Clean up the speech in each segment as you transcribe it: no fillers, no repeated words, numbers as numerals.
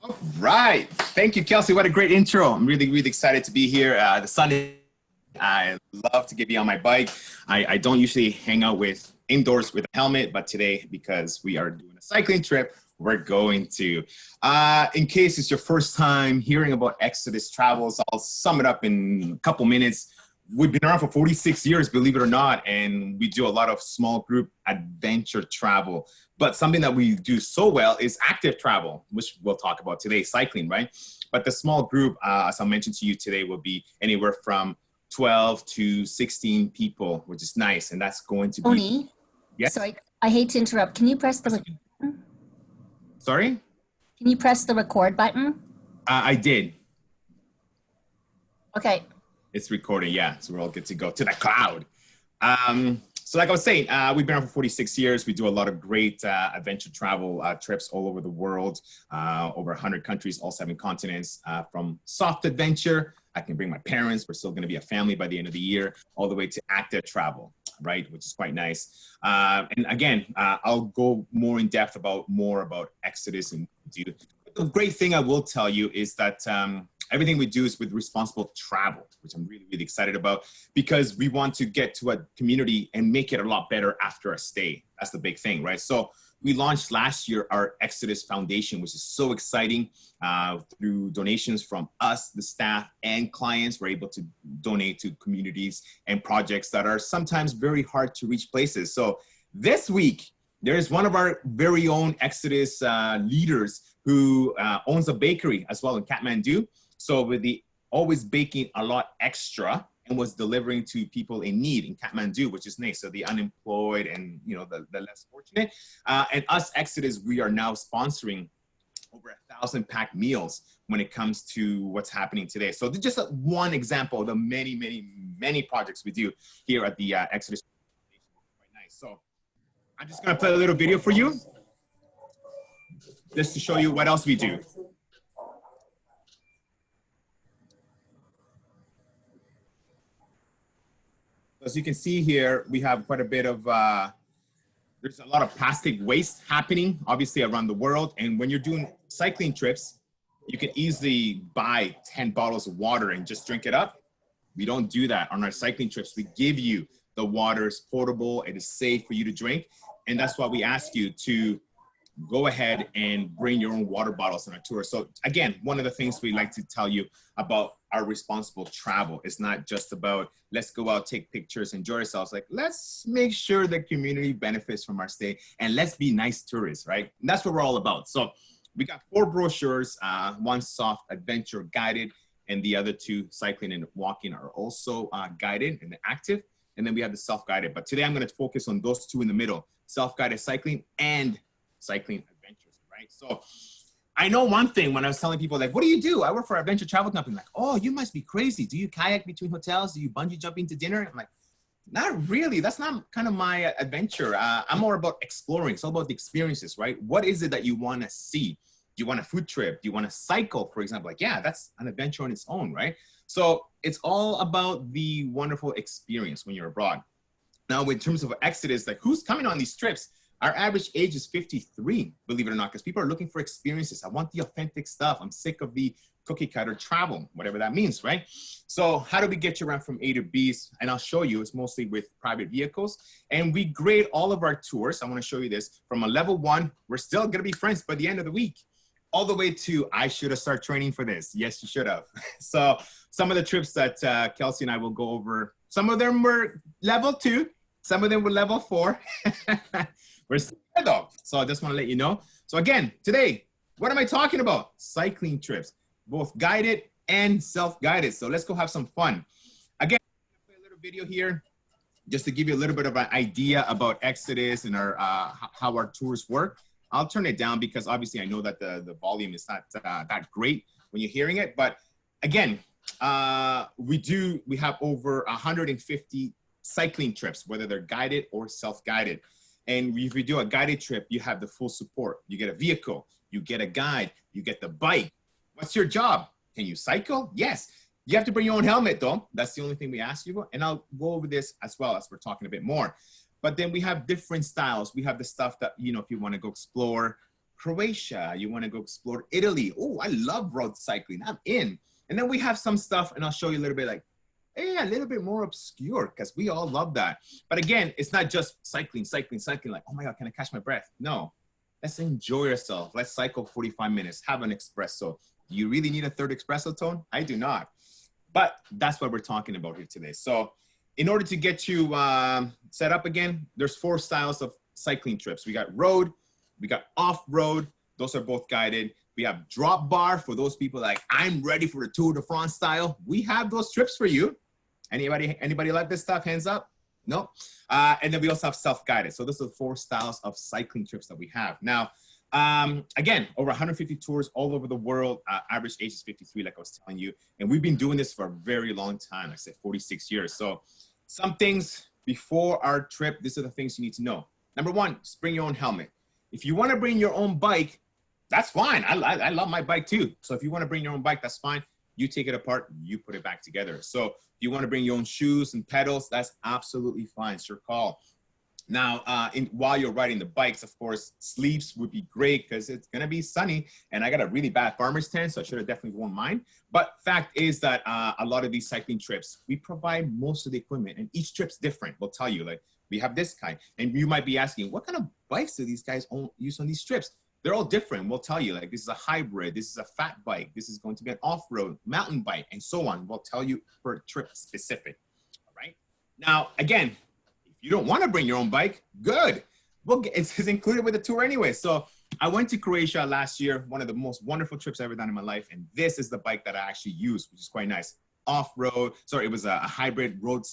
All right. Thank you, Kelsey. What a great intro. I'm really, really excited to be here. The sun is, I love to be on my bike. I don't usually hang out with indoors with a helmet, but today, because we are doing a cycling trip, we're going to. In case it's your first time hearing about Exodus Travels, I'll sum it up in a couple minutes. We've been around for 46 years, believe it or not, and we do a lot of small group adventure travel. But something that we do so well is active travel, which we'll talk about today, cycling, right? But the small group, as I mentioned to you today, will be anywhere from 12 to 16 people, which is nice. And that's going to be... Tony, yes? sorry, I hate to interrupt. Can you press the record button? Sorry? Can you press the record button? I did. Okay. It's recording, yeah. So we're all good to go to the cloud. So like I was saying, we've been around for 46 years. We do a lot of great adventure travel trips all over the world, over 100 countries, all 7 continents, from soft adventure. I can bring my parents. We're still going to be a family by the end of the year, all the way to active travel, right? Which is quite nice. And again, I'll go more in depth about Exodus and do. The great thing I will tell you is that everything we do is with responsible travel, which I'm really, really excited about, because we want to get to a community and make it a lot better after a stay. That's the big thing, right? So we launched last year our Exodus Foundation, which is so exciting. Through donations from us, the staff, and clients, we're able to donate to communities and projects that are sometimes very hard to reach places. So this week, there is one of our very own Exodus leaders who owns a bakery as well in Kathmandu. So with the always baking a lot extra and was delivering to people in need in Kathmandu, which is nice. So the unemployed and the less fortunate. And us Exodus, we are now sponsoring over 1,000 packed meals when it comes to what's happening today. So this is just one example of the many, many, many projects we do here at the Exodus. Quite nice. So I'm just gonna play a little video for you, just to show you what else we do. As you can see here, we have quite a bit of, there's a lot of plastic waste happening, obviously, around the world. And when you're doing cycling trips, you can easily buy 10 bottles of water and just drink it up. We don't do that on our cycling trips. We give you the water. It's portable, it is safe for you to drink. And that's why we ask you to go ahead and bring your own water bottles on our tour. So again, one of the things we like to tell you about our responsible travel is not just about let's go out, take pictures, enjoy ourselves. Like, let's make sure the community benefits from our stay and let's be nice tourists, right? And that's what we're all about. So we got 4 brochures, one soft adventure guided, and the other 2 cycling and walking are also guided and active. And then we have the self-guided. But today I'm going to focus on those 2 in the middle, self-guided cycling and cycling adventures, right? So I know one thing when I was telling people, like, what do you do? I work for an adventure travel company. Like, oh, you must be crazy. Do you kayak between hotels? Do you bungee jump into dinner? I'm like, not really. That's not kind of my adventure. I'm more about exploring. It's all about the experiences, right? What is it that you want to see? Do you want a food trip? Do you want to cycle, for example? Like, yeah, that's an adventure on its own, right? So it's all about the wonderful experience when you're abroad. Now, in terms of Exodus, like, who's coming on these trips? Our average age is 53, believe it or not, because people are looking for experiences. I want the authentic stuff. I'm sick of the cookie cutter travel, whatever that means, right? So how do we get you around from A to B? And I'll show you, it's mostly with private vehicles. And we grade all of our tours. I want to show you this from a level 1. We're still going to be friends by the end of the week, all the way to I should have started training for this. Yes, you should have. So some of the trips that Kelsey and I will go over, some of them were level 2, some of them were level 4. We're still there though. So I just want to let you know. So again, today, what am I talking about? Cycling trips, both guided and self-guided. So let's go have some fun. Again, I'm gonna play a little video here just to give you a little bit of an idea about Exodus and our how our tours work. I'll turn it down because obviously I know that the volume is not that great when you're hearing it. But again, we have over 150 cycling trips, whether they're guided or self-guided. And if you do a guided trip, you have the full support. You get a vehicle, you get a guide, you get the bike. What's your job? Can you cycle? Yes. You have to bring your own helmet though. That's the only thing we ask you for. And I'll go over this as well as we're talking a bit more. But then we have different styles. We have the stuff that, if you want to go explore, Croatia. You want to go explore Italy. Oh, I love road cycling. I'm in. And then we have some stuff, and I'll show you a little bit like, hey, a little bit more obscure because we all love that. But again, it's not just cycling, like, oh my God, can I catch my breath? No, let's enjoy yourself. Let's cycle 45 minutes, have an espresso. Do you really need a third espresso, Tone? I do not. But that's what we're talking about here today. So in order to get you set up again, there's 4 styles of cycling trips. We got road, we got off-road. Those are both guided. We have drop bar for those people like, I'm ready for the Tour de France style. We have those trips for you. Anybody like this stuff? Hands up? No. And then we also have self-guided. So those are the 4 styles of cycling trips that we have. Now, again, over 150 tours all over the world. Average age is 53, like I was telling you. And we've been doing this for a very long time. Like I said, 46 years. So some things before our trip, these are the things you need to know. Number 1, just bring your own helmet. If you want to bring your own bike, that's fine. I love my bike too. So if you want to bring your own bike, that's fine. You take it apart, you put it back together. So if you want to bring your own shoes and pedals, that's absolutely fine. It's your call. Now, while you're riding the bikes, of course, sleeves would be great because it's going to be sunny. And I got a really bad farmer's tan, so I should have definitely worn mine. But fact is that a lot of these cycling trips, we provide most of the equipment. And each trip's different. We'll tell you, like, we have this kind. And you might be asking, what kind of bikes do these guys use on these trips? They're all different. We'll tell you, like, this is a hybrid, this is a fat bike, this is going to be an off-road mountain bike, and so on. We'll tell you per trip specific, all right? Now, again, if you don't want to bring your own bike, good. It's included with the tour anyway. So I went to Croatia last year, one of the most wonderful trips I've ever done in my life, and this is the bike that I actually used, which is quite nice. Off-road, sorry, it was a hybrid road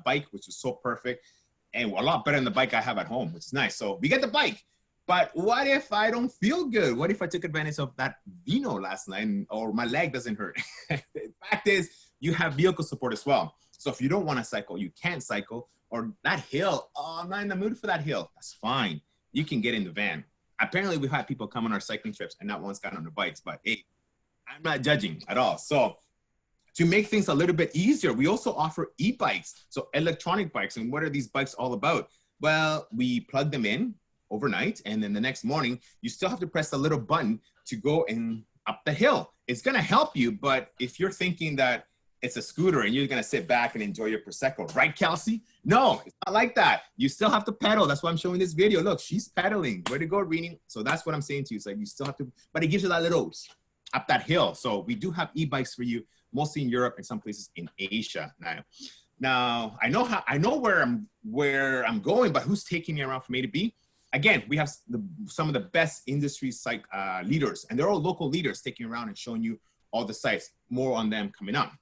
bike, which was so perfect, and a lot better than the bike I have at home, which is nice. So we get the bike. But what if I don't feel good? What if I took advantage of that vino last night or my leg doesn't hurt? The fact is, you have vehicle support as well. So if you don't want to cycle, you can't cycle, or that hill, oh, I'm not in the mood for that hill. That's fine. You can get in the van. Apparently, we've had people come on our cycling trips and not once got on the bikes, but hey, I'm not judging at all. So to make things a little bit easier, we also offer e-bikes, so electronic bikes. And what are these bikes all about? Well, we plug them in overnight, and then the next morning you still have to press the little button to go and up the hill. It's going to help you, but if you're thinking that it's a scooter and you're going to sit back and enjoy your Prosecco, right, Kelsey? No, it's not like that. You still have to pedal. That's why I'm showing this video. Look, she's pedaling. Way to go, Reading. So that's what I'm saying to you. It's like you still have to, but it gives you that little up that hill. So we do have e-bikes for you, mostly in Europe and some places in Asia. Now I know where I'm going, but who's taking me around from A to B? Again, we have some of the best industry leaders, and they're all local leaders taking around and showing you all the sites. More on them coming up.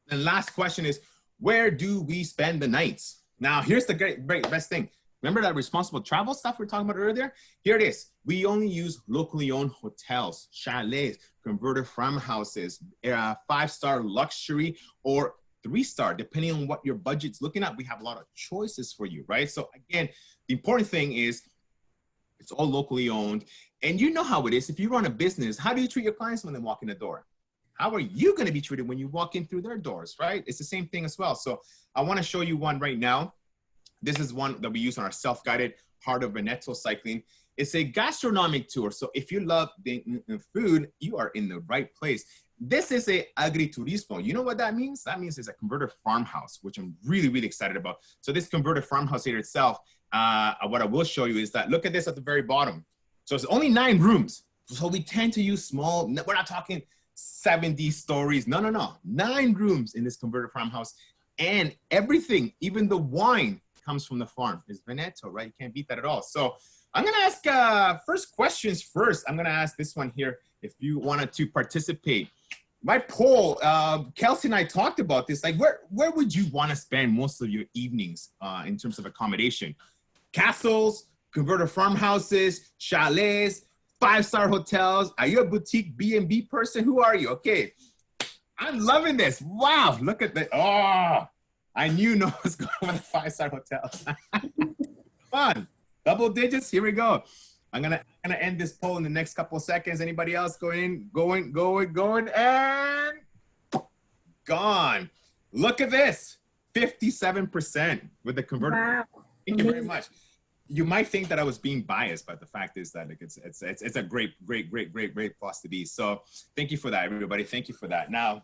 The last question is, where do we spend the nights? Now, here's the great best thing. Remember that responsible travel stuff we were talking about earlier? Here it is. We only use locally owned hotels, chalets, converted farmhouses, 5-star luxury, or 3-star, depending on what your budget's looking at. We have a lot of choices for you, right? So again, the important thing is it's all locally owned. And you know how it is. If you run a business, how do you treat your clients when they walk in the door? How are you going to be treated when you walk in through their doors, right? It's the same thing as well. So I want to show you one right now. This is one that we use on our self-guided Heart of Veneto cycling. It's a gastronomic tour. So if you love the food, you are in the right place. This is a agriturismo. You know what that means? That means it's a converted farmhouse, which I'm really, really excited about. So this converted farmhouse here itself, what I will show you is that, look at this at the very bottom. So it's only 9 rooms. So we tend to use small, we're not talking 70 stories. No. 9 rooms in this converted farmhouse. And everything, even the wine, comes from the farm. It's Veneto, right? You can't beat that at all. So I'm going to ask first questions first. I'm going to ask this one here if you wanted to participate. My poll, Kelsey and I talked about this. Like, where would you want to spend most of your evenings in terms of accommodation? Castles, converted farmhouses, chalets, 5-star hotels. Are you a boutique B&B person? Who are you? Okay. I'm loving this. Wow. Look at that. Oh, I knew no was going with the 5-star hotels. Come on. Double digits. Here we go. I'm gonna end this poll in the next couple of seconds. Anybody else going, and gone. Look at this. 57% with the converter. Wow. Thank you very much. you might think that I was being biased, but the fact is that like it's a great place to be. So thank you for that, everybody. Thank you for that. Now,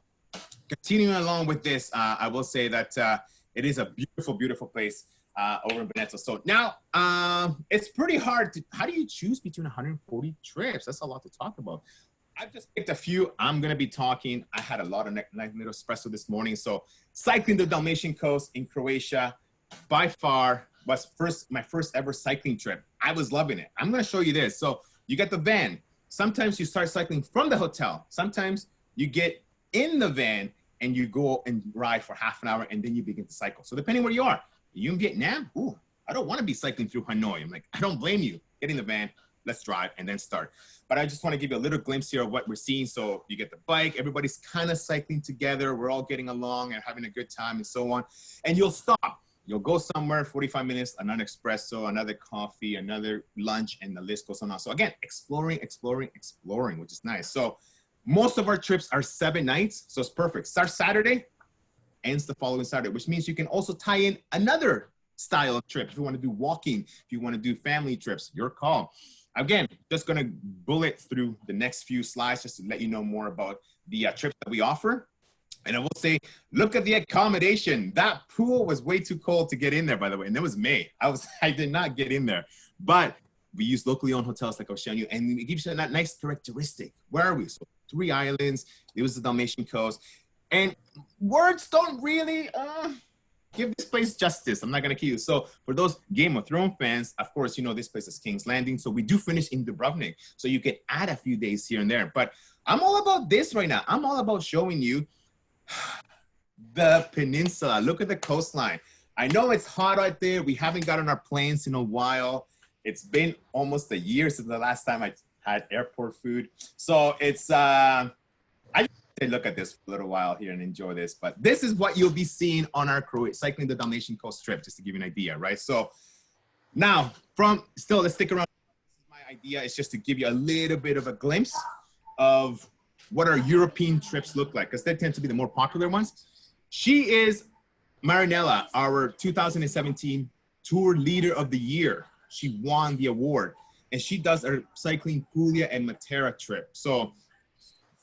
continuing along with this, I will say that it is a beautiful place over in Veneto. So now it's pretty hard to, how do you choose between 140 trips? That's a lot to talk about. I've just picked a few. I'm going to be talking. I had a lot of nice little espresso this morning. So cycling the Dalmatian coast in Croatia, by far was my first ever cycling trip. I was loving it. I'm going to show you this. So you get the van. Sometimes you start cycling from the hotel. Sometimes you get in the van and you go and ride for half an hour and then you begin to cycle. So depending where you are, you in Vietnam, ooh, I don't want to be cycling through Hanoi. I'm like, I don't blame you. Get in the van, let's drive and then start. But I just want to give you a little glimpse here of what we're seeing. So you get the bike, everybody's kind of cycling together. We're all getting along and having a good time and so on. And you'll stop. You'll go somewhere, 45 minutes, another espresso, another coffee, another lunch, and the list goes on. So again, exploring, which is nice. So most of our trips are 7 nights. So it's perfect. Starts Saturday, ends the following Saturday, which means you can also tie in another style of trip. If you want to do walking, if you want to do family trips, your call. Again, just going to bullet through the next few slides just to let you know more about the trips that we offer. And I will say, look at the accommodation. That pool was way too cold to get in there, by the way. And it was May. I did not get in there. But we use locally owned hotels like I was showing you. And it gives you that nice characteristic. Where are we? So 3 islands. It was the Dalmatian coast. And words don't really give this place justice. I'm not going to kill you. So for those Game of Thrones fans, of course, you know this place is King's Landing. So we do finish in Dubrovnik. So you can add a few days here and there. But I'm all about this right now. I'm all about showing you the peninsula. Look at the coastline. I know it's hot out there. We haven't got on our planes in a while. It's been almost a year since the last time I had airport food. So it's, I just look at this for a little while here and enjoy this. But this is what you'll be seeing on our cycling the Dalmatian coast trip, just to give you an idea, right? So now let's stick around. My idea is just to give you a little bit of a glimpse of what our European trips look like, because they tend to be the more popular ones. She is Marinella, our 2017 Tour Leader of the Year. She won the award, and she does our cycling Puglia and Matera trip. So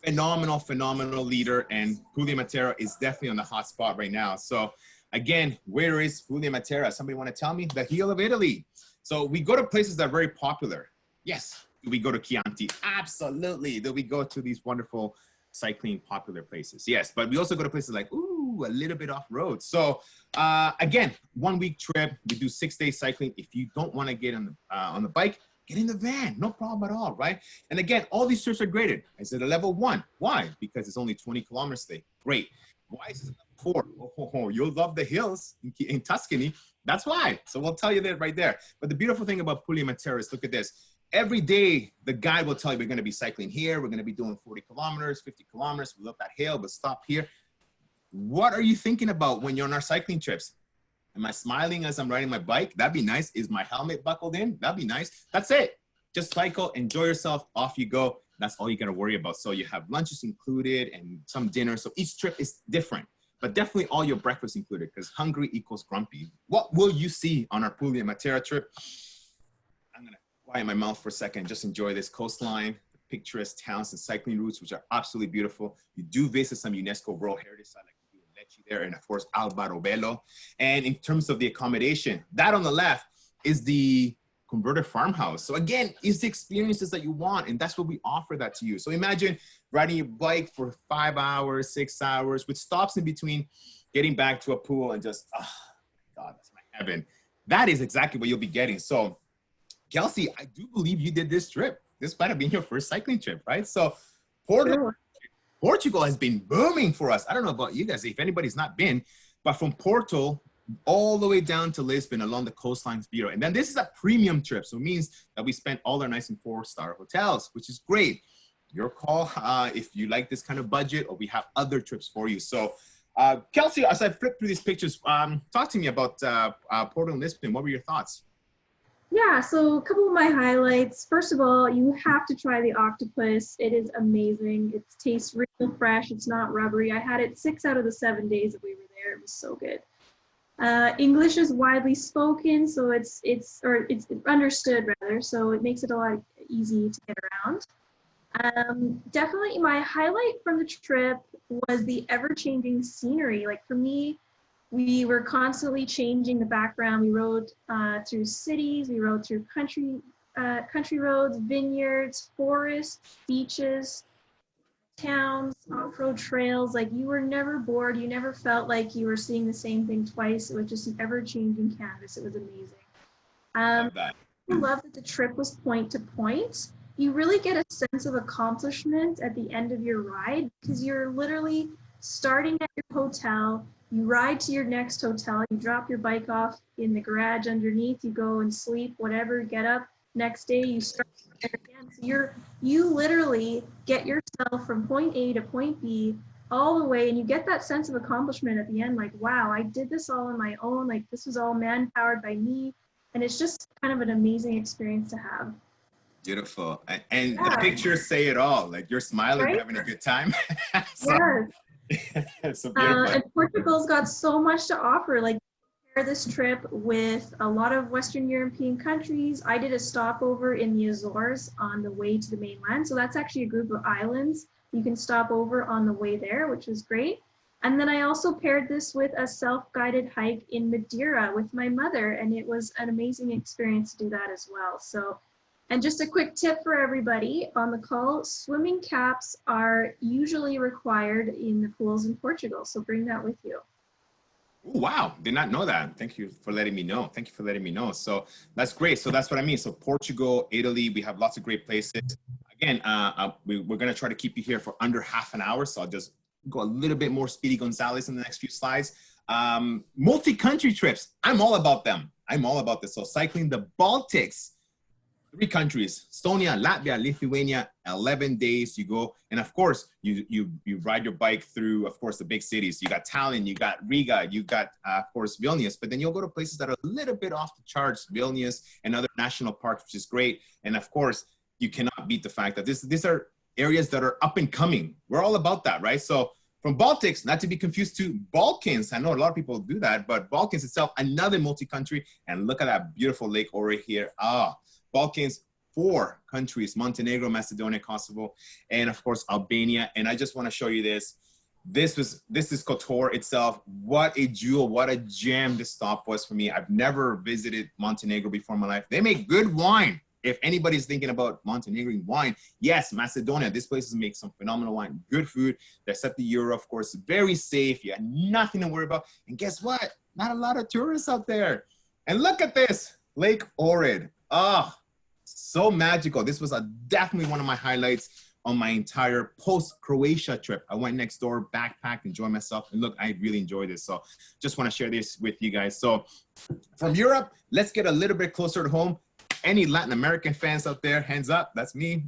phenomenal leader, and Puglia Matera is definitely on the hot spot right now. So again, where is Puglia Matera? Somebody want to tell me? The heel of Italy. So we go to places that are very popular. Yes. Do we go to Chianti? Absolutely. Do we go to these wonderful cycling popular places? Yes, but we also go to places like, ooh, a little bit off road. So again, 1 week trip. We do 6 days cycling. If you don't want to get on the bike, get in the van. No problem at all, right? And again, all these trips are graded. I said a level 1. Why? Because it's only 20 kilometers today. Great. Why is it level 4? Oh, you'll love the hills in Tuscany. That's why. So we'll tell you that right there. But the beautiful thing about Puglia Matera is, look at this. Every day, the guide will tell you we're going to be cycling here. We're going to be doing 40 kilometers, 50 kilometers. We'll up that hill, but stop here. What are you thinking about when you're on our cycling trips? Am I smiling as I'm riding my bike? That'd be nice. Is my helmet buckled in? That'd be nice. That's it. Just cycle, enjoy yourself, off you go. That's all you got to worry about. So you have lunches included and some dinner. So each trip is different, but definitely all your breakfast included, because hungry equals grumpy. What will you see on our Puglia Matera trip? I'm going to quiet my mouth for a second. Just enjoy this coastline, the picturesque towns and cycling routes, which are absolutely beautiful. You do visit some UNESCO World Heritage Site, like you do in Lecce there, and of course, Albarobello. And in terms of the accommodation, that on the left is the converted farmhouse. So again, it's the experiences that you want, and that's what we offer that to you. So imagine riding your bike for 5 hours, 6 hours, with stops in between, getting back to a pool and just, oh God, that's my heaven. That is exactly what you'll be getting. So Kelsey, I do believe you did this trip. This might have been your first cycling trip, right? So Portugal has been booming for us. I don't know about you guys, if anybody's not been, but from Porto all the way down to Lisbon along the coastlines, beautiful. And then this is a premium trip. So it means that we spent all our nice and 4-star hotels, which is great. Your call if you like this kind of budget, or we have other trips for you. So Kelsey, as I flip through these pictures, talk to me about Porto and Lisbon. What were your thoughts? Yeah, so a couple of my highlights. First of all, you have to try the octopus. It is amazing. It tastes real fresh. It's not rubbery. I had it 6 out of the 7 days that we were there. It was so good. English is widely spoken, so it's understood rather, so it makes it a lot easy to get around. Definitely my highlight from the trip was the ever-changing scenery. Like for me, we were constantly changing the background. We rode through cities, we rode through country roads, vineyards, forests, beaches, towns, off-road trails. Like you were never bored. You never felt like you were seeing the same thing twice. It was just an ever-changing canvas. It was amazing. Love that. I love that the trip was point to point. You really get a sense of accomplishment at the end of your ride because you're literally starting at your hotel, you ride to your next hotel, you drop your bike off in the garage underneath, you go and sleep, whatever, get up, next day you start there again. So you literally get yourself from point A to point B all the way, and you get that sense of accomplishment at the end, like, wow, I did this all on my own, like this was all man-powered by me, and it's just kind of an amazing experience to have. Beautiful. And the pictures say it all. Like you're smiling, Right? having a good time. So, Yes. so beautiful. And Portugal's got so much to offer. Like, compare this trip with a lot of Western European countries. I did a stopover in the Azores on the way to the mainland. So that's actually a group of islands you can stop over on the way there, which is great. And then I also paired this with a self-guided hike in Madeira with my mother, and it was an amazing experience to do that as well. So, and just a quick tip for everybody on the call, swimming caps are usually required in the pools in Portugal, so bring that with you. Ooh, wow, did not know that. Thank you for letting me know. Thank you for letting me know. So that's great. So that's what I mean. So Portugal, Italy, we have lots of great places. Again, we're going to try to keep you here for under half an hour. So I'll just go a little bit more Speedy Gonzalez in the next few slides. Multi-country trips. I'm all about them. I'm all about this. So cycling the Baltics. 3 countries, Estonia, Latvia, Lithuania, 11 days you go. And of course, you ride your bike through, of course, the big cities. You got Tallinn, you got Riga, you got, of course, Vilnius. But then you'll go to places that are a little bit off the charts, Vilnius and other national parks, which is great. And of course, you cannot beat the fact that these are areas that are up and coming. We're all about that, right? So from Baltics, not to be confused to Balkans. I know a lot of people do that, but Balkans itself, another multi-country. And look at that beautiful Lake Ohrid here. Balkans, 4 countries, Montenegro, Macedonia, Kosovo, and of course, Albania. And I just want to show you this. This is Kotor itself. What a jewel, what a gem this stop was for me. I've never visited Montenegro before in my life. They make good wine. If anybody's thinking about Montenegrin wine, yes, Macedonia, this place makes some phenomenal wine, good food. They accept the euro, of course, very safe. You got nothing to worry about. And guess what? Not a lot of tourists out there. And look at this, Lake Ohrid. Oh, so magical. This was definitely one of my highlights on my entire post-Croatia trip. I went next door, backpacked, enjoyed myself. And look, I really enjoyed this. So just want to share this with you guys. So from Europe, let's get a little bit closer to home. Any Latin American fans out there, hands up, that's me.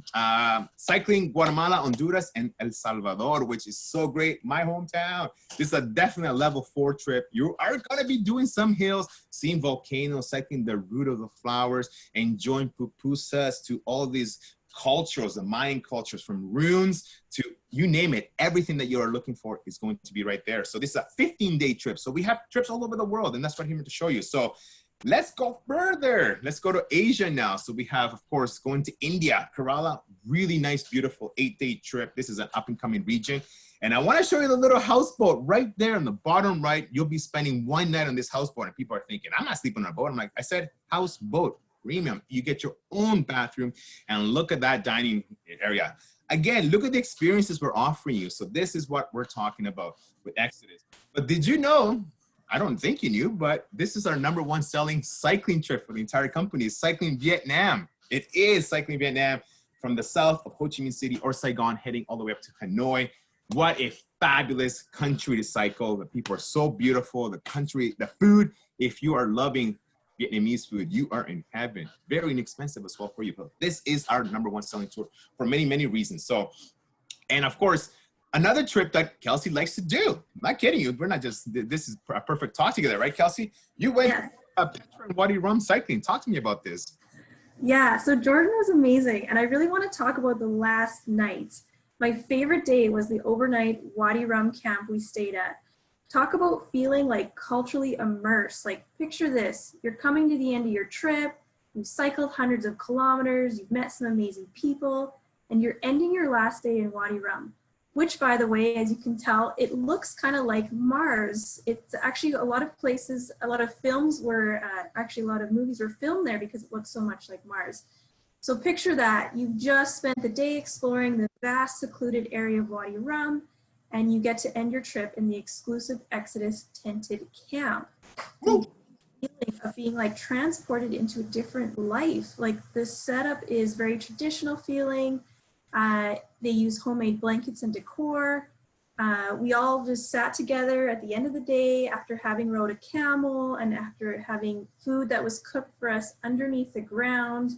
Cycling Guatemala, Honduras, and El Salvador, which is so great, my hometown. This is definitely a level 4 trip. You are gonna be doing some hills, seeing volcanoes, cycling the route of the flowers, enjoying pupusas, to all these cultures, the Mayan cultures, from ruins to you name it, everything that you are looking for is going to be right there. So this is a 15-day trip. So we have trips all over the world, and that's what I'm here to show you. So let's go further. Let's go to Asia now. So we have, of course, going to India, Kerala, really nice, beautiful 8-day trip. This is an up and coming region. And I want to show you the little houseboat right there on the bottom right. You'll be spending 1 night on this houseboat. And people are thinking, I'm not sleeping on a boat. I'm like, I said houseboat, premium. You get your own bathroom, and look at that dining area. Again, look at the experiences we're offering you. So this is what we're talking about with Exodus. But did you know, I don't think you knew, but this is our #1 selling cycling trip for the entire company, Cycling Vietnam. It is Cycling Vietnam from the south of Ho Chi Minh City or Saigon, heading all the way up to Hanoi. What a fabulous country to cycle. The people are so beautiful. The country, the food, if you are loving Vietnamese food, you are in heaven. Very inexpensive as well for you. But this is our #1 selling tour for many, many reasons. So, and of course, another trip that Kelsey likes to do. I'm not kidding you. We're not just, this is a perfect talk together, right, Kelsey? You went Petra and Wadi Rum cycling. Talk to me about this. Yeah, so Jordan was amazing. And I really want to talk about the last night. My favorite day was the overnight Wadi Rum camp we stayed at. Talk about feeling like culturally immersed. Like picture this, you're coming to the end of your trip, you've cycled hundreds of kilometers, you've met some amazing people, and you're ending your last day in Wadi Rum, which by the way, as you can tell, it looks kind of like Mars. It's actually a lot of places, a lot of films were, actually a lot of movies were filmed there because it looks so much like Mars. So picture that, you've just spent the day exploring the vast secluded area of Wadi Rum, and you get to end your trip in the exclusive Exodus tented camp. The feeling of being like transported into a different life. Like the setup is very traditional feeling. They use homemade blankets and decor. We all just sat together at the end of the day after having rode a camel and after having food that was cooked for us underneath the ground.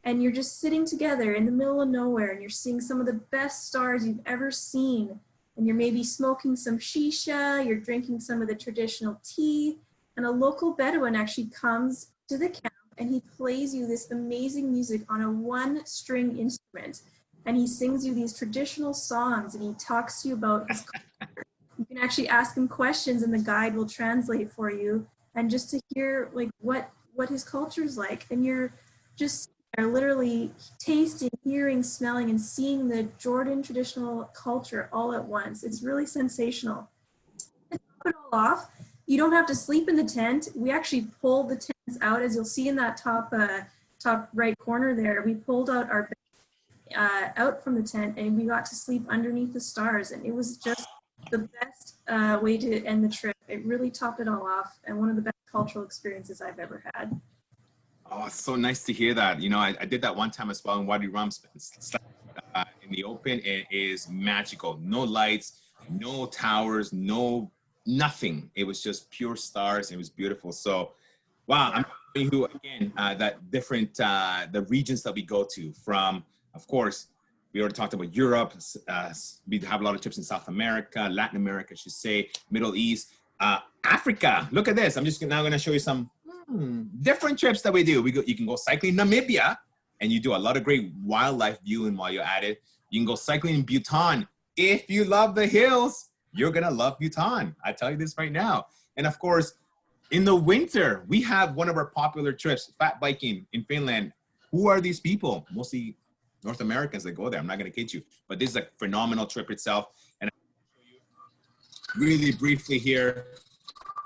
And you're just sitting together in the middle of nowhere and you're seeing some of the best stars you've ever seen. And you're maybe smoking some shisha, you're drinking some of the traditional tea, and a local Bedouin actually comes to the camp and he plays you this amazing music on a one-string instrument. And he sings you these traditional songs and he talks to you about his culture. You can actually ask him questions and the guide will translate for you. And just to hear like what his culture is like. And you're just literally tasting, hearing, smelling, and seeing the Jordan traditional culture all at once. It's really sensational. To top it all off, you don't have to sleep in the tent. We actually pulled the tents out, as you'll see in that top right corner there. We pulled out our bed, out from the tent, and we got to sleep underneath the stars. And it was just the best way to end the trip. It really topped it all off, and one of the best cultural experiences I've ever had. Oh, it's so nice to hear that. You know, I did that one time as well in Wadi Rum, in the open. It is magical. No lights, no towers, nothing. It was just pure stars. It was beautiful. So, wow, I'm telling you again, that different, the regions that we go to from, of course, we already talked about Europe. We have a lot of trips in South America, Latin America, I should say, Middle East, Africa. Look at this. I'm just now going to show you some different trips that we do. You can go cycling in Namibia, and you do a lot of great wildlife viewing while you're at it. You can go cycling in Bhutan. If you love the hills, you're gonna love Bhutan. I tell you this right now. And of course, in the winter, we have one of our popular trips, fat biking in Finland. Who are these people? Mostly North Americans that go there. I'm not gonna kid you, but this is a phenomenal trip itself. And I'll show you really briefly here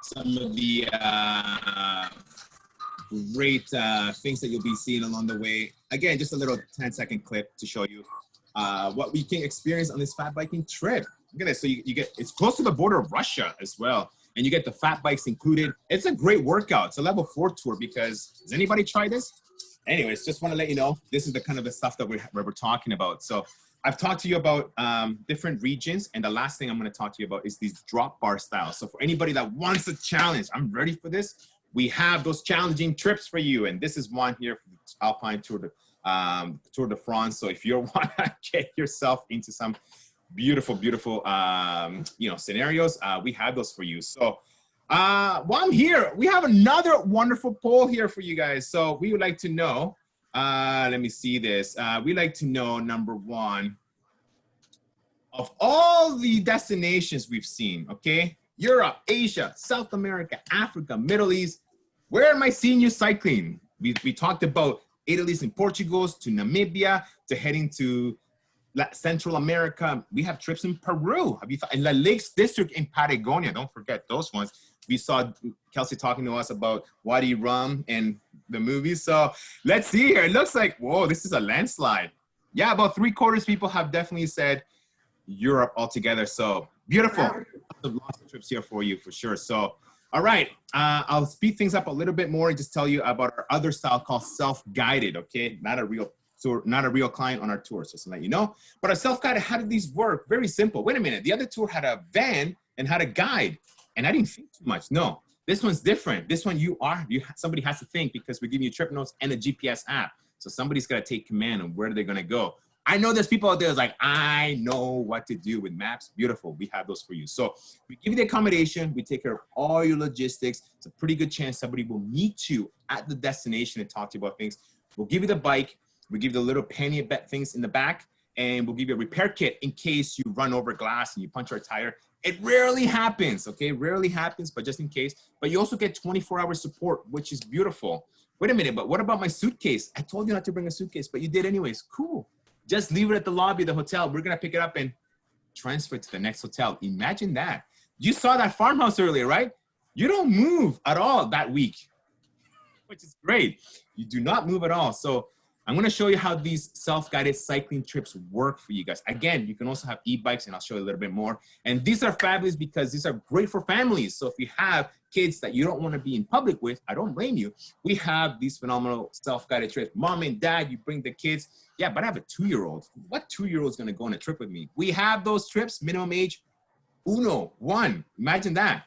some of the great things that you'll be seeing along the way. Again, just a little 10-second clip to show you what we can experience on this fat biking trip. Look at this. So you get, it's close to the border of Russia as well. And you get the fat bikes included. It's a great workout. It's a level 4 tour because, has anybody tried this? Anyways, just want to let you know, this is the kind of the stuff that we're talking about. So I've talked to you about different regions. And the last thing I'm going to talk to you about is these drop bar styles. So for anybody that wants a challenge, I'm ready for this. We have those challenging trips for you. And this is one here for the Alpine Tour de France. So if you want to get yourself into some beautiful, beautiful, you know, scenarios, we have those for you. So while I'm here, we have another wonderful poll here for you guys. So we would like to know, let me see this. We'd like to know, number one, of all the destinations we've seen, okay? Europe, Asia, South America, Africa, Middle East, where am I seeing you cycling? We talked about Italy's and Portugal's to Namibia, to heading to Central America. We have trips in Peru. Have you thought in La Lakes District in Patagonia? Don't forget those ones. We saw Kelsey talking to us about Wadi Rum and the movies. So let's see here. It looks like, whoa, this is a landslide. Yeah, about 3/4 people have definitely said Europe altogether. So beautiful. Lots of trips here for you for sure. So, all right, I'll speed things up a little bit more and just tell you about our other style called self-guided, okay? Not a real tour, not a real client on our tour, just to let you know. But our self-guided, how did these work? Very simple. Wait a minute, the other tour had a van and had a guide, and I didn't think too much. No, this one's different. This one somebody has to think because we're giving you trip notes and a GPS app. So somebody's got to take command on where they're going to go. I know there's people out there that's like, I know what to do with maps. Beautiful. We have those for you. So we give you the accommodation. We take care of all your logistics. It's a pretty good chance somebody will meet you at the destination and talk to you about things. We'll give you the bike. We give you the little penny bet things in the back. And we'll give you a repair kit in case you run over glass and you punch our tire. It rarely happens, okay? Rarely happens, but just in case. But you also get 24-hour support, which is beautiful. Wait a minute, but what about my suitcase? I told you not to bring a suitcase, but you did anyways. Cool. Just leave it at the lobby of the hotel. We're gonna pick it up and transfer it to the next hotel. Imagine that. You saw that farmhouse earlier, right? You don't move at all that week, which is great. You do not move at all. So I'm gonna show you how these self-guided cycling trips work for you guys. Again, you can also have e-bikes, and I'll show you a little bit more. And these are fabulous because these are great for families. So if you have kids that you don't wanna be in public with, I don't blame you. We have these phenomenal self-guided trips. Mom and dad, you bring the kids. Yeah, but I have a 2-year-old. What 2-year-old is gonna go on a trip with me? We have those trips, minimum age, 1. Imagine that.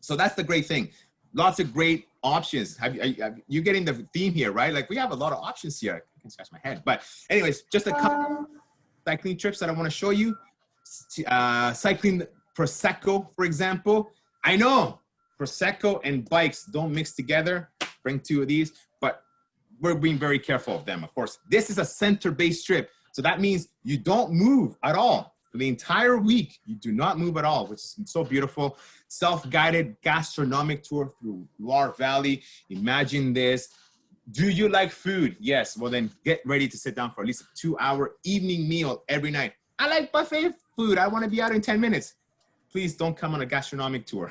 So that's the great thing. Lots of great options. You're getting the theme here, right? Like we have a lot of options here. I can scratch my head. But anyways, just a couple cycling trips that I want to show you. Cycling Prosecco, for example. I know Prosecco and bikes don't mix together. Bring 2 of these, but we're being very careful of them, of course. This is a center-based trip. So that means you don't move at all. For the entire week, you do not move at all, which is so beautiful. Self-guided gastronomic tour through Loire Valley. Imagine this. Do you like food? Yes. Well, then get ready to sit down for at least a 2-hour evening meal every night. I like buffet food. I want to be out in 10 minutes. Please don't come on a gastronomic tour.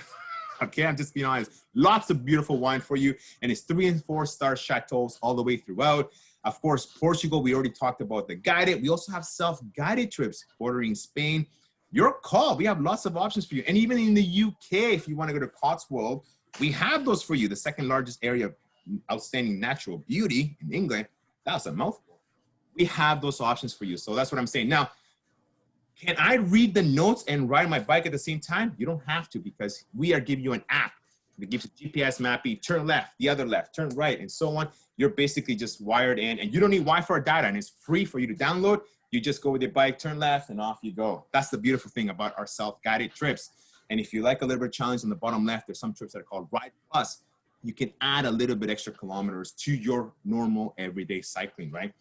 Okay, I'm just being honest. Lots of beautiful wine for you. And it's 3- and 4-star chateaus all the way throughout. Of course, Portugal, we already talked about the guided. We also have self-guided trips bordering Spain. Your call. We have lots of options for you. And even in the UK, if you want to go to Cotswold, we have those for you. The 2nd largest area of outstanding natural beauty in England. That's a mouthful. We have those options for you. So that's what I'm saying. Now, can I read the notes and ride my bike at the same time? You don't have to because we are giving you an app. It gives you GPS mapping, turn left, the other left, turn right, and so on. You're basically just wired in, and you don't need Wi-Fi or data, and it's free for you to download. You just go with your bike, turn left, and off you go. That's the beautiful thing about our self-guided trips. And if you like a little bit of challenge on the bottom left, there's some trips that are called Ride Plus. You can add a little bit extra kilometers to your normal everyday cycling, right?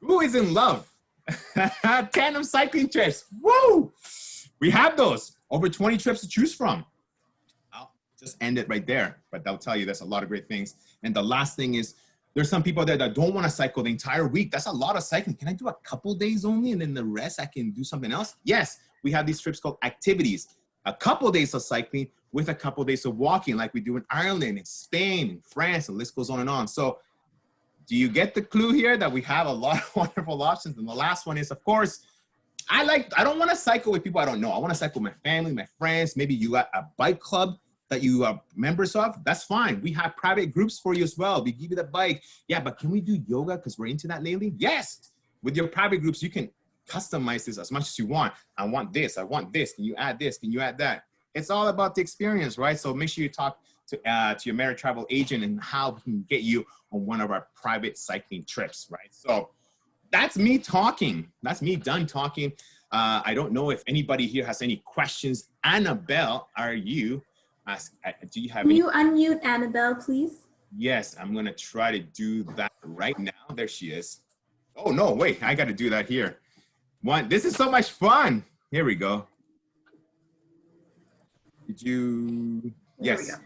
Who is in love? Tandem cycling trips, woo! We have those, over 20 trips to choose from. Just end it right there, but they'll tell you there's a lot of great things. And the last thing is, there's some people there that don't want to cycle the entire week. That's a lot of cycling. Can I do a couple days only and then the rest I can do something else? Yes, we have these trips called activities. A couple days of cycling with a couple days of walking like we do in Ireland, in Spain, in France, and the list goes on and on. So do you get the clue here that we have a lot of wonderful options? And the last one is, of course, I don't want to cycle with people I don't know. I want to cycle with my family, my friends. Maybe you got a bike club that you are members of, that's fine. We have private groups for you as well. We give you the bike. Yeah, but can we do yoga because we're into that lately? Yes. With your private groups, you can customize this as much as you want. I want this. I want this. Can you add this? Can you add that? It's all about the experience, right? So make sure you talk to your Merit Travel agent and how we can get you on one of our private cycling trips, right? So that's me talking. That's me done talking. I don't know if anybody here has any questions. Annabelle, are you? Do you have Can any? you unmute Annabelle, please? Yes, I'm gonna try to do that right now. There she is. Oh no, wait, I gotta do that here. This is so much fun. Here we go. Did you? Yes.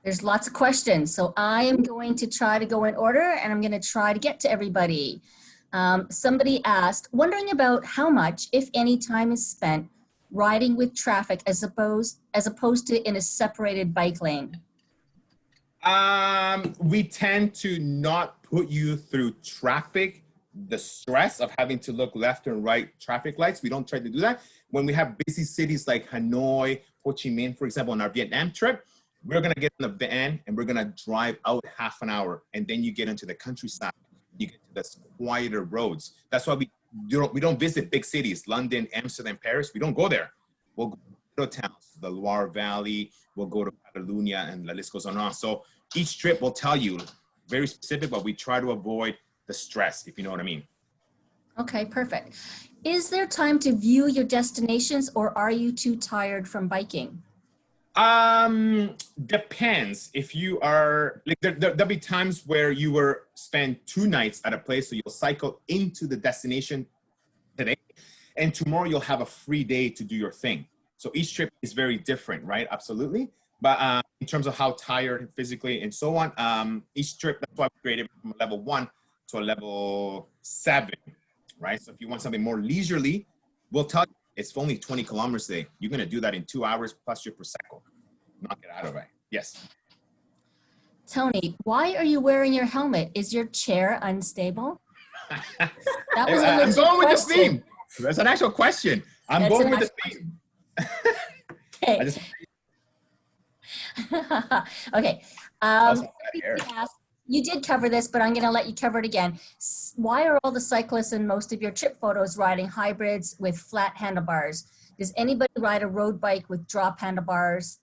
There's lots of questions. So I am going to try to go in order and I'm going to try to get to everybody. Somebody asked, wondering about how much, if any, time is spent riding with traffic as opposed to in a separated bike lane. We tend to not put you through traffic, the stress of having to look left and right traffic lights. We don't try to do that. When we have busy cities like Hanoi, Ho Chi Minh, for example, on our Vietnam trip, we're gonna get in the van and we're gonna drive out half an hour, and then you get into the countryside. You get to the quieter roads. That's why we don't visit big cities, London, Amsterdam, Paris. We don't go there. We'll go to towns, the Loire Valley. We'll go to Catalonia, and the list goes on and on. So each trip will tell you very specific, but we try to avoid the stress, if you know what I mean. Okay, perfect. Is there time to view your destinations, or are you too tired from biking? Depends. If you are, like, there'll be times where you will spend 2 nights at a place, so you'll cycle into the destination today, and tomorrow you'll have a free day to do your thing. So each trip is very different, right? Absolutely. But in terms of how tired physically and so on, each trip, that's why we created from a level 1 to a level 7, right? So if you want something more leisurely, we'll tell you it's only 20 kilometers a day. You're going to do that in 2 hours plus your Prosecco. Knock it out of it. Yes. Tony, why are you wearing your helmet? Is your chair unstable? That was a I'm legit going with the question. theme. That's an actual question. I'm That's going an with the theme. Okay. I just Okay. also got hair. You did cover this, but I'm going to let you cover it again. Why are all the cyclists in most of your trip photos riding hybrids with flat handlebars? Does anybody ride a road bike with drop handlebars?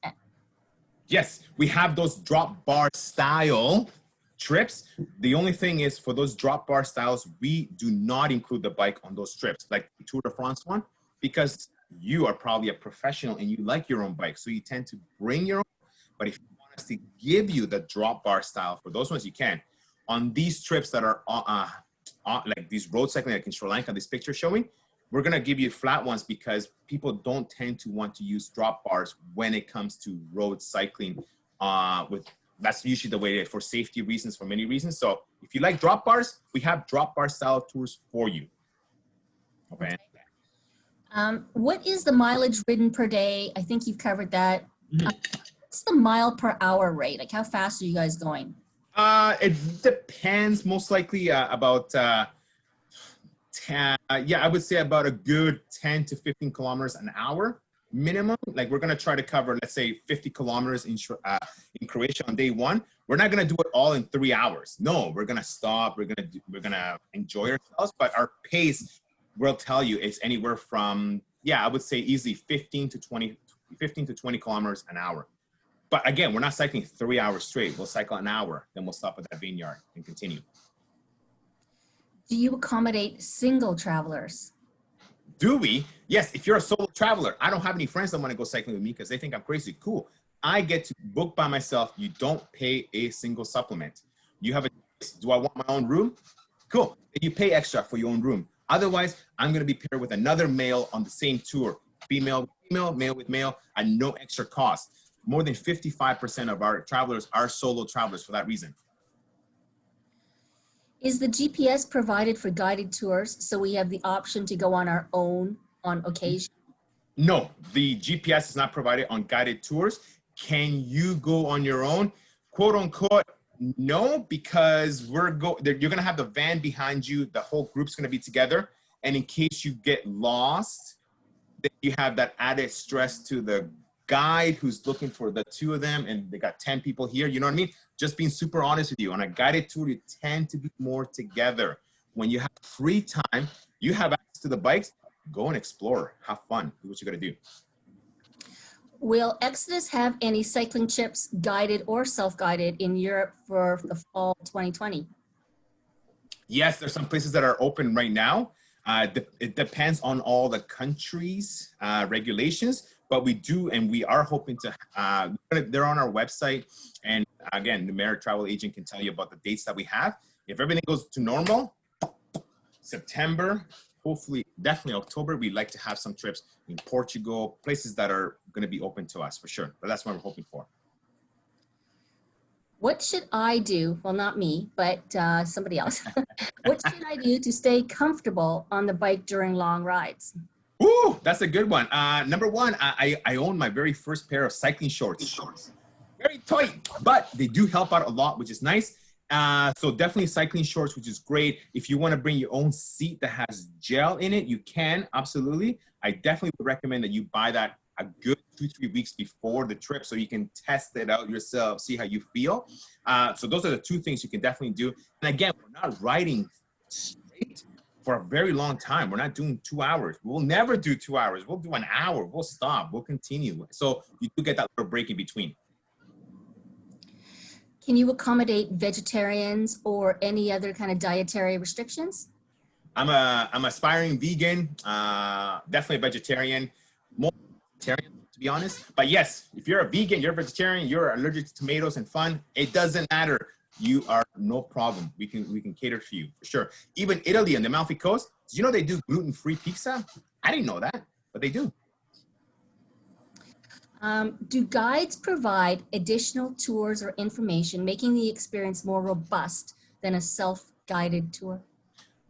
Yes, we have those drop bar style trips. The only thing is for those drop bar styles, we do not include the bike on those trips, like the Tour de France one, because you are probably a professional and you like your own bike. So you tend to bring your own. But if you want us to give you the drop bar style for those ones, you can. On these trips that are like these road cycling, like in Sri Lanka, this picture showing, we're going to give you flat ones because people don't tend to want to use drop bars when it comes to road cycling. That's usually the way it is for safety reasons, for many reasons. So if you like drop bars, we have drop bar style tours for you. Okay. What is the mileage ridden per day? I think you've covered that. What's the mile per hour rate? Like how fast are you guys going? It depends, most likely about 10, I would say about a good 10 to 15 kilometers an hour minimum. Like we're going to try to cover, let's say 50 kilometers in Croatia on day 1. We're not going to do it all in 3 hours. No, we're going to stop. We're going to enjoy ourselves, but our pace will tell you it's anywhere from, I would say easily 15 to 20 kilometers an hour. But again, we're not cycling 3 hours straight. We'll cycle an hour, then we'll stop at that vineyard and continue. Do you accommodate single travelers? Do we? Yes, if you're a solo traveler, I don't have any friends that want to go cycling with me because they think I'm crazy. Cool. I get to book by myself. You don't pay a single supplement. You have a choice. Do I want my own room? Cool. You pay extra for your own room. Otherwise, I'm going to be paired with another male on the same tour. Female with female, male with male, at no extra cost. More than 55% of our travelers are solo travelers for that reason. Is the GPS provided for guided tours so we have the option to go on our own on occasion? No, the GPS is not provided on guided tours. Can you go on your own? Quote unquote, no, because you're going to have the van behind you. The whole group's going to be together. And in case you get lost, then you have that added stress to the guide who's looking for the 2 of them and they got 10 people here. You know what I mean? Just being super honest with you. On a guided tour, you tend to be more together. When you have free time, you have access to the bikes, go and explore, have fun, do what you got to do. Will Exodus have any cycling trips, guided or self-guided, in Europe for the fall 2020? Yes, there's some places that are open right now. It depends on all the countries' regulations, but we do, and we are hoping to, they're on our website. And again, the Merit Travel Agent can tell you about the dates that we have. If everything goes to normal, September, hopefully, definitely October, we'd like to have some trips in Portugal, places that are going to be open to us for sure. But that's what we're hoping for. What should I do? Well, not me, but somebody else. What should I do to stay comfortable on the bike during long rides? Ooh, that's a good one. Number one, I own my very first pair of cycling shorts. Very tight, but they do help out a lot, which is nice. So definitely cycling shorts, which is great. If you want to bring your own seat that has gel in it, you can, absolutely. I definitely would recommend that you buy that a good 2-3 weeks before the trip so you can test it out yourself, see how you feel. So those are the 2 things you can definitely do. And again, we're not riding straight for a very long time. We're not doing 2 hours. We'll never do 2 hours. We'll do an hour. We'll stop. We'll continue. So you do get that little break in between. Can you accommodate vegetarians or any other kind of dietary restrictions? I'm aspiring vegan, definitely a vegetarian, more vegetarian to be honest. But yes, if you're a vegan, you're a vegetarian, you're allergic to tomatoes and fun, it doesn't matter. You are no problem. We can cater for you for sure. Even Italy and the Amalfi Coast, did you know they do gluten-free pizza? I didn't know that, but they do. Do guides provide additional tours or information, making the experience more robust than a self-guided tour?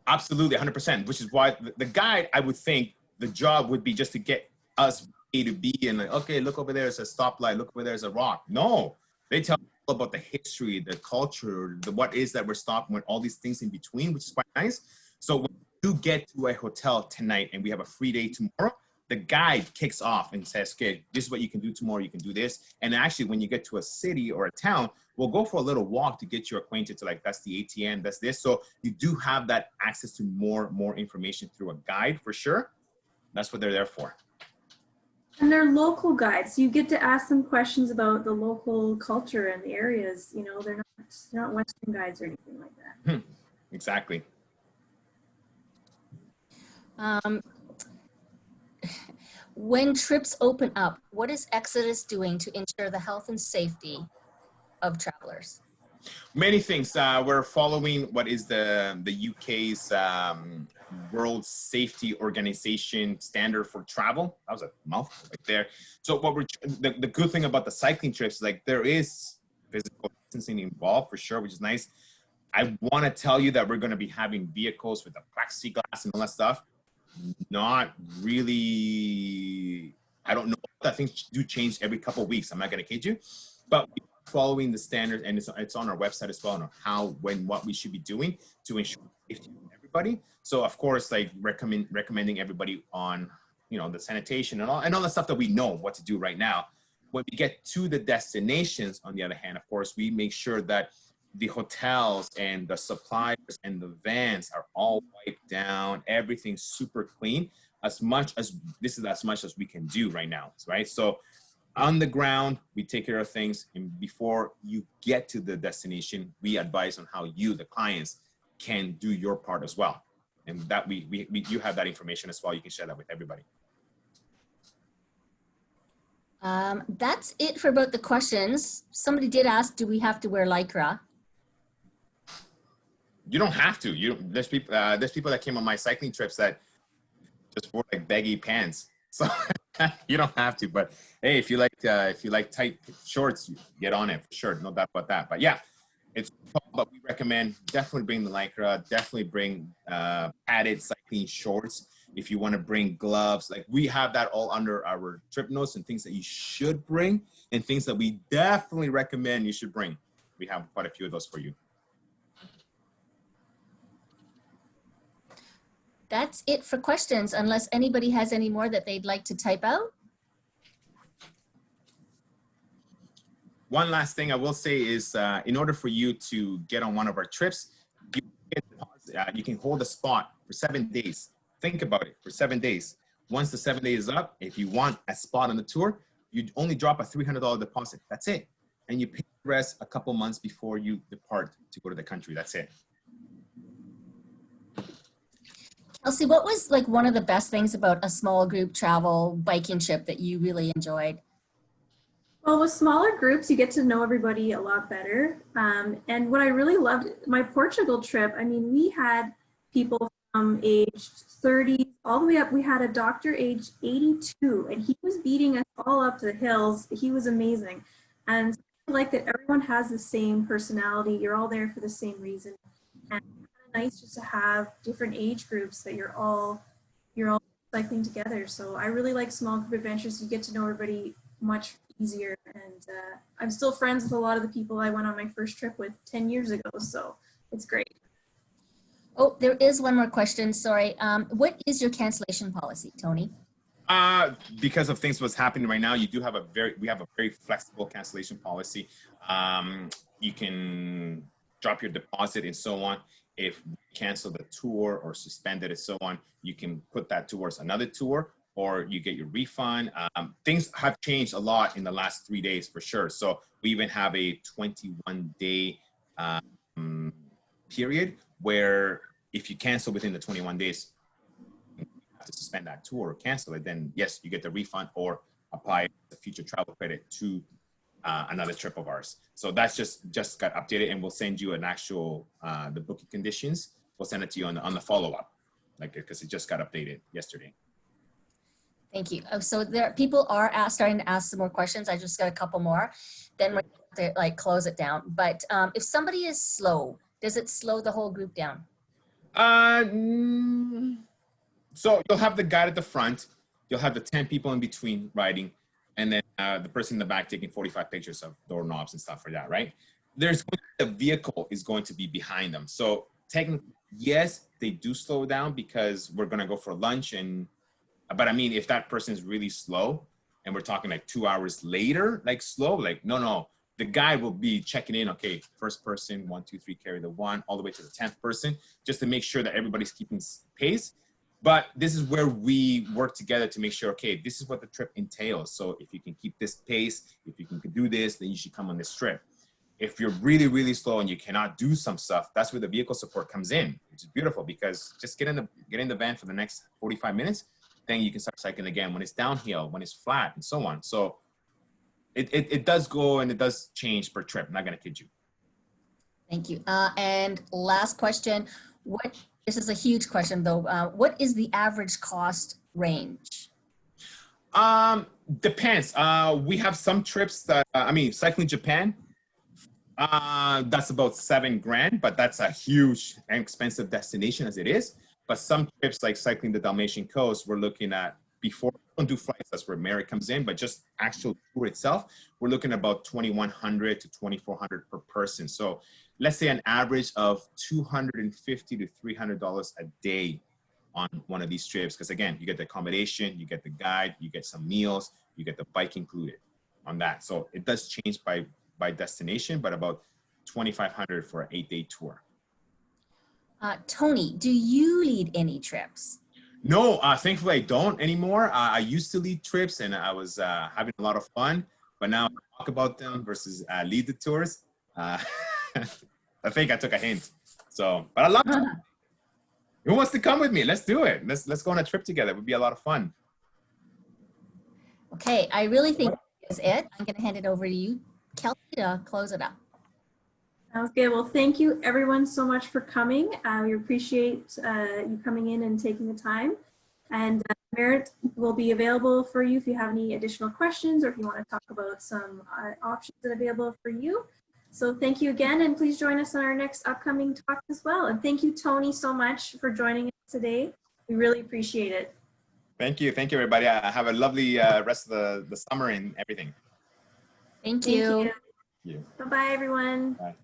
Absolutely, 100%, which is why the guide, I would think the job would be just to get us A to B and like, okay, look over there, it's a stoplight, look over there, it's a rock. No, they tell you about the history, the culture, the what is that we're stopping with, all these things in between, which is quite nice. So when you get to a hotel tonight and we have a free day tomorrow, the guide kicks off and says, okay, this is what you can do tomorrow, you can do this. And actually, when you get to a city or a town, we'll go for a little walk to get you acquainted to like, that's the ATM, that's this. So you do have that access to more information through a guide for sure. That's what they're there for. And they're local guides. You get to ask them questions about the local culture and the areas. You know, they're not Western guides or anything like that. Exactly. When trips open up, what is Exodus doing to ensure the health and safety of travelers? Many things. We're following what is the UK's World Safety Organization standard for travel. That was a mouthful right there. So what the good thing about the cycling trips, like there is physical distancing involved for sure, which is nice. I want to tell you that we're going to be having vehicles with the plexiglass and all that stuff. Not really. I don't know. That things do change every couple of weeks. I'm not going to kid you, but following the standard, and it's on our website as well, on how, when, what we should be doing to ensure safety of everybody. So of course, like recommending everybody on, you know, the sanitation and all the stuff that we know what to do right now. When we get to the destinations, on the other hand, of course, we make sure that the hotels and the suppliers and the vans are all wiped down, everything's super clean, as much as we can do right now, right? So on the ground, we take care of things, and before you get to the destination, we advise on how you, the clients, can do your part as well. And that you have that information as well. You can share that with everybody. That's it for about the questions. Somebody did ask, do we have to wear Lycra? You don't have to. There's people that came on my cycling trips that just wore like baggy pants. So you don't have to, but hey, if you like tight shorts, get on it for sure. No doubt about that. But yeah, but we recommend definitely bring the Lycra, definitely bring padded cycling shorts. If you want to bring gloves, like we have that all under our trip notes and things that you should bring and things that we definitely recommend you should bring. We have quite a few of those for you. That's it for questions, unless anybody has any more that they'd like to type out. One last thing I will say is in order for you to get on one of our trips, you can hold a spot for 7 days. Think about it, for 7 days. Once the 7 days is up, if you want a spot on the tour, you only drop a $300 deposit. That's it. And you pay the rest a couple months before you depart to go to the country. That's it. Kelsey, what was like one of the best things about a small group travel biking trip that you really enjoyed? Well, with smaller groups, you get to know everybody a lot better. And what I really loved, my Portugal trip, I mean, we had people from age 30 all the way up. We had a doctor age 82, and he was beating us all up the hills. He was amazing. And I like that everyone has the same personality. You're all there for the same reason. And nice just to have different age groups that you're all cycling together. So I really like small group adventures. You get to know everybody much easier, and I'm still friends with a lot of the people I went on my first trip with 10 years ago, so it's great. Oh, there is one more question, sorry. What is your cancellation policy, Tony? Because of things what's happening right now, we have a very flexible cancellation policy. You can drop your deposit and so on. If we cancel the tour or suspend it and so on, you can put that towards another tour, or you get your refund. Things have changed a lot in the last 3 days for sure. So we even have a 21-day period where if you cancel within the 21 days, you have to suspend that tour or cancel it, then yes, you get the refund or apply the future travel credit to another trip of ours. So that's just got updated, and we'll send you an actual, the booking conditions. We'll send it to you on the follow-up, like, because it just got updated yesterday. Thank you. So people are starting to ask some more questions. I just got a couple more. Then we're going to like close it down. But if somebody is slow, does it slow the whole group down? So you'll have the guide at the front, you'll have the 10 people in between riding, and then the person in the back taking 45 pictures of doorknobs and stuff like that, right? The vehicle is going to be behind them. So technically, yes, they do slow down because we're gonna go for lunch but I mean, if that person is really slow and we're talking like 2 hours later, like slow, like no, the guide will be checking in, okay, first person, 1, 2, 3, carry the 1, all the way to the 10th person, just to make sure that everybody's keeping pace. But this is where we work together to make sure, okay, this is what the trip entails. So if you can keep this pace, if you can do this, then you should come on this trip. If you're really, really slow and you cannot do some stuff, that's where the vehicle support comes in, which is beautiful because just get in the van for the next 45 minutes, then you can start cycling again when it's downhill, when it's flat, and so on. So it does go and it does change per trip. I'm not gonna kid you. Thank you. And last question, this is a huge question though. What is the average cost range? Depends. We have some trips that, Cycling Japan, that's about $7,000, but that's a huge and expensive destination as it is. But some trips like cycling the Dalmatian coast, we're looking at, before we don't do flights, that's where Merit comes in, but just actual tour itself, we're looking at about $2,100 to $2,400 per person. So let's say an average of $250 to $300 a day on one of these trips. Because again, you get the accommodation, you get the guide, you get some meals, you get the bike included on that. So it does change by destination, but about $2,500 for an 8-day tour. Tony, do you lead any trips? No, thankfully I don't anymore. I used to lead trips and I was having a lot of fun, but now I talk about them versus lead the tours. I think I took a hint. So, but I love it. Who wants to come with me? Let's do it. Let's go on a trip together. It would be a lot of fun. Okay, I really think that is it. I'm going to hand it over to you, Kelsey, to close it up. Sounds good. Well, thank you everyone so much for coming. We appreciate you coming in and taking the time. And Merit will be available for you if you have any additional questions or if you want to talk about some options that are available for you. So thank you again, and please join us on our next upcoming talk as well. And thank you, Tony, so much for joining us today. We really appreciate it. Thank you. Thank you, everybody. Have a lovely rest of the summer and everything. Thank you. Bye-bye, everyone. Bye.